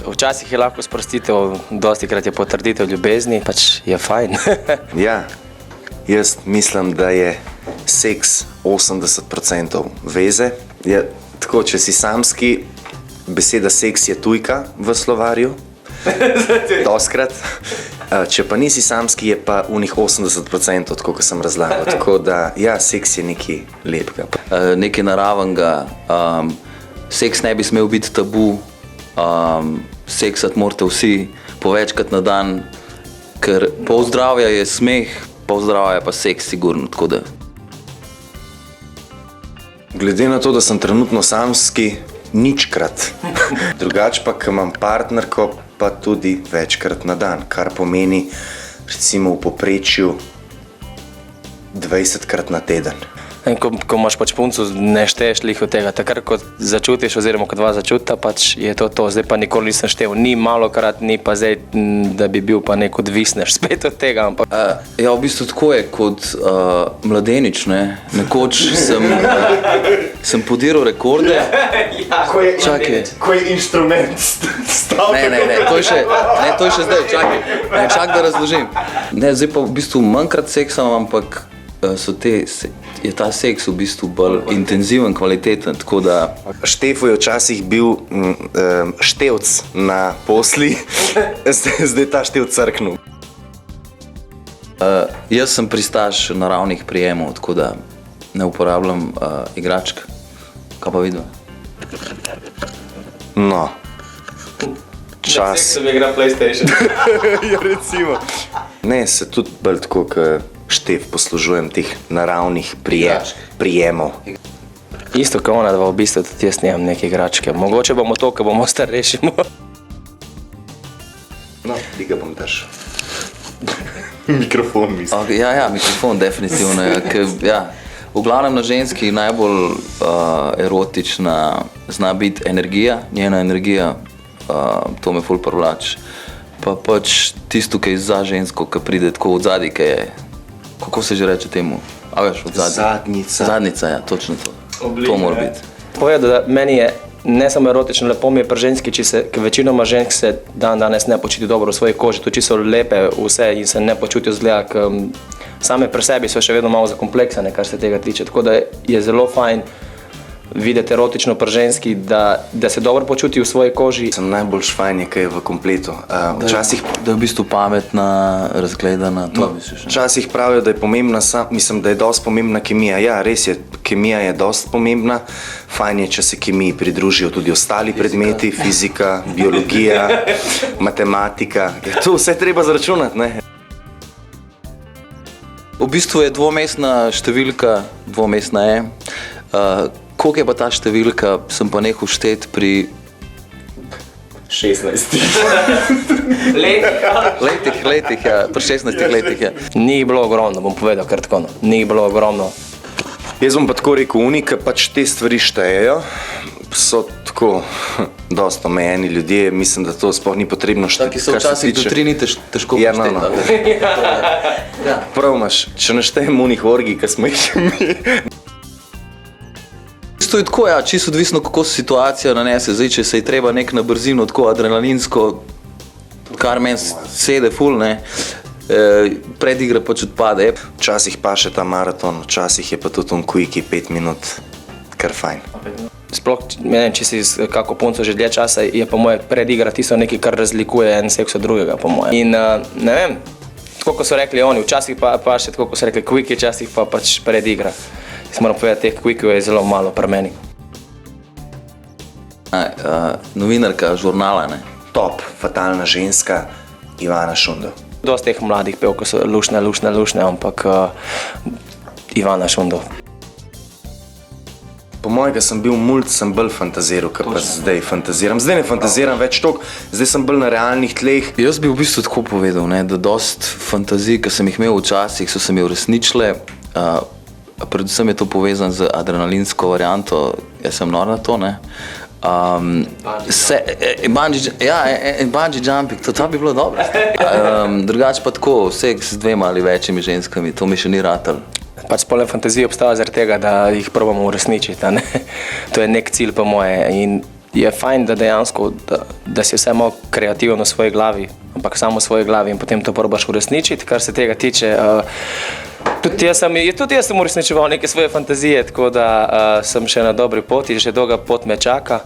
Včasih je lahko sprostitev, dostikrat je potrditev ljubezni, pač je fajn. Ja, jaz mislim, da je seks 80% veze. Je, tako, če si samski, beseda seks je tujka v slovarju, doskrat. Če pa nisi samski, je pa unih 80%, tako kot sem razlagal. Tako da, ja, seks je nekaj lepega. Nekaj naravenega. Seks ne bi smel biti tabu. Seksat morate vsi po večkrat na dan, ker pol zdravja je smeh, pol zdravja pa seks sigurno, tako da. Glede na to, da sem trenutno samski, ničkrat. Drugače pa, ko imam partnerko, pa tudi večkrat na dan, kar pomeni recimo v povprečju 20krat na teden. Ko imaš pač punco, ne šteješ lih od tega. Takrat, ko začutiš, oziroma ko dva začuta, pač je to. Zdaj pa nikoli nisem štel. Ni malokrat, ni pa zdaj, da bi bil pa nek odvisneš spet od tega. Ampak... Ja, v bistvu tako je kot mladenič, ne. Nekoč sem podiral rekorde. Ko je inštrument stal. Ne, to je še zdaj, čakaj. Čak da razložim. Ne, zdaj pa v bistvu manjkrat seksam, ampak je ta seks v bistvu bolj intenziven, kvaliteten, tako da... Štefo je včasih bil števc na posli, zdaj ta števc crknul. Jaz sem pristaš naravnih prijemov, tako da ne uporabljam igračk. Kaj pa vidva? No. Čas. Na seksu mi igra PlayStation. Ja, recimo. Ne, se tudi bolj tako, Štef poslužujem teh naravnih prijemov. Isto kot ona dva, v bistvu tudi jaz nimam neke igračke. Mogoče bomo to, ko bomo starejši. No, ti ga bom držal. Mikrofon mislim. Ja, mikrofon definitivno. V glavnem na ženski najbolj erotična zna biti energija, njena energija, to me ful privlači. Pa pač tisto, ki je za žensko, ki pride tako od zadaj, ki je... Kako se že reče temu? A veš, od zadnji? Zadnica. Zadnica, ja, točno to. To mora biti. Povedal, da meni je ne samo erotično, lepo mi je pri ženski, ker večinoma žensk se danes ne počuti dobro v svoji koži, tudi so lepe vse in se ne počutijo zgleda, same pri sebi so še vedno malo zakompleksane, kar se tega tiče. Tako da je zelo fajn videti erotično pri ženski, da se dobro počuti v svoji koži. Sem najbolj fajn je, kaj je v kompletu. Včasih... Da je v bistvu pametna, razgledana, to misliš? Včasih pravijo, da je pomembna, mislim, da je dosti pomembna kemija. Ja, res je, kemija je dosti pomembna. Fajn je, če se kemiji pridružijo tudi ostali predmeti, fizika, biologija, matematika. To vse treba zračunati, ne? V bistvu je dvomestna številka, dvomestna je. Koliko je pa ta številka, sem pa nehal šteti pri... 16. Letih, ja, pri 16 letih, ja. Ni bilo ogromno, bom povedal kar tako, ni bilo ogromno. Jaz bom pa tako rekel, unika pač te stvari štejejo, so tako dosta omejeni ljudje, mislim, da to sploh ni potrebno šteti. Taki so včasih do 3 ni težko pošteti. Prav imaš, če ne štejem unih orgij, ki smo jih mi. To je tako, ja, čisto odvisno, kako se situacija nanese. Zdaj, če se je treba nek na brzino, tako adrenalinsko, kar meni sede ful, ne, predigra pač odpade. Včasih pa še ta maraton, včasih je pa tudi quickie 5 minut, kar fajn. Sploh, če si kako punco že dlje časa, je pa moje predigra tisto nekaj, kar razlikuje en seks od drugega, po moje. In ne vem, tako ko so rekli oni, včasih pa še tako, ko so rekli quickie, včasih pa pač predigra. Jaz moram povedati, teh quickijev je zelo malo pri meni. Novinarka žurnala, ne? Top, fatalna ženska, Ivana Šundov. Dosti teh mladih pev, ko so lušne, ampak Ivana Šundov. Po mojega sem bil mulj, sem bolj fantaziral, kot pa zdaj fantaziram. Zdaj ne fantaziram več toliko, zdaj sem bolj na realnih tleh. Jaz bi v bistvu tako povedal, ne, da dost fantazij, ki sem jih imel včasih, so se mi uresničile. Predvsem je to povezan z adrenalinsko varianto, jaz sem nor na to, ne. Bungee jumping, to bi bilo dobro. Drugače pa tako, seks z 2 ali večjimi ženskami, to mi še ni ratal. Pač spolne fantazije obstajajo zaradi tega, da jih probamo uresničiti, ne. To je nek cilj po moje in je fajn, da dejansko, da si vse malo kreativen v svoji glavi, ampak samo v svoji glavi in potem to probaš uresničiti, kar se tega tiče. Tudi jaz sem uresničeval neke svoje fantazije, tako da sem še na dobri poti, že dolga pot me čaka.